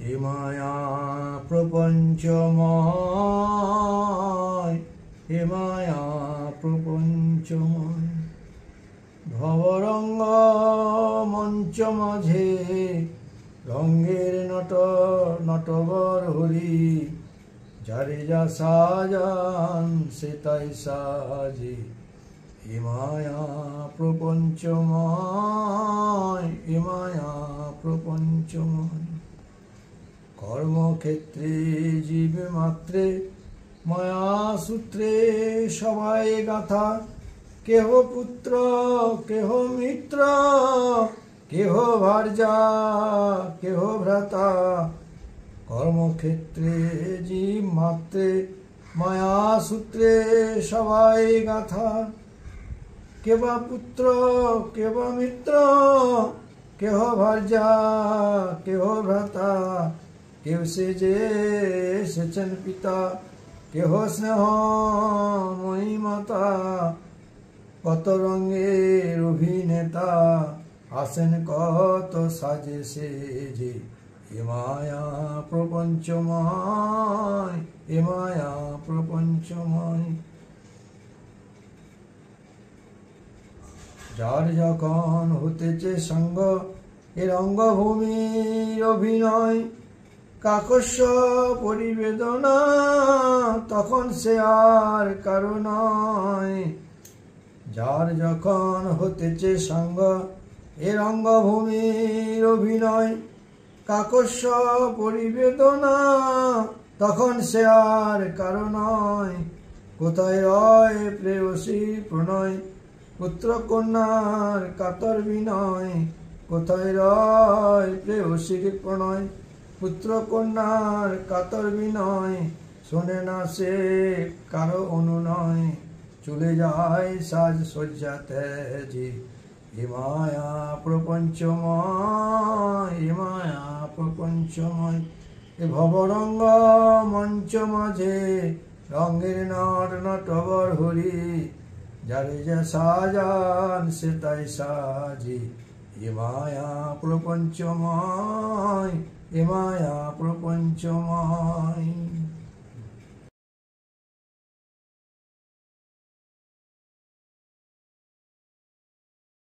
এ মায়া প্রপঞ্চময়, এ মায়া প্রপঞ্চময়। ভবরঙ্গ মঞ্চ মাঝে রঙ্গের নটবর হরি, যারে যা সাজান সে তাই সাজে। এ মায়া প্রপঞ্চময়, এ মায়া প্রপঞ্চময়। কর্মক্ষেত্রে জীব মাত্রে মায়া সূত্রে সবাই গাথা, কেহ পুত্র কেহ মিত্র, কেহ ভার্যা কেহ ভ্রাতা। কর্মক্ষেত্রে জীব মাত্রে মায়া সূত্রে সবাই গাথা, কেবা পুত্র কেবা মিত্র, কেহ ভার্যা কেহ ভ্রাতা। কেউ সেজে এসেছেন পিতা, কেহ স্নেহ মই মাতা। কত রঙের অভিনেতা আসেন কত সাজে সেজে। এ মায়া প্রপঞ্চময়, এ মায়া প্রপঞ্চময়। যার যখন হতেছে সঙ্গ এ রঙ্গভূমির অভিনয়, কাকস্য পরিবেদনা তখন সে আর কারো নয়। যার যখন হতেছে সঙ্গ এ রঙ্গভূমির অভিনয়, কাকস্য পরিবেদনা তখন সে আর কারো নয়। কোথায় রয় প্রেয়সী প্রণয়, পুত্র কন্যার কাতর বিনয়। কোথায় রয় প্রেয়সীর প্রণয়, পুত্র কন্যার কাতর বিনয়। শোনে না সে কারো অনুনয়, চলে যায় সাজ সজ্জা তেজে। এ মায়া প্রপঞ্চময়, এ মায়া প্রপঞ্চময়। এ ভবরঙ্গ মঞ্চ মাঝে রঙের নটবর হরি, যারে যা সাজান সে তাই সাজে। এ মায়া প্রপঞ্চময়, এ মায়া প্রপঞ্চময়।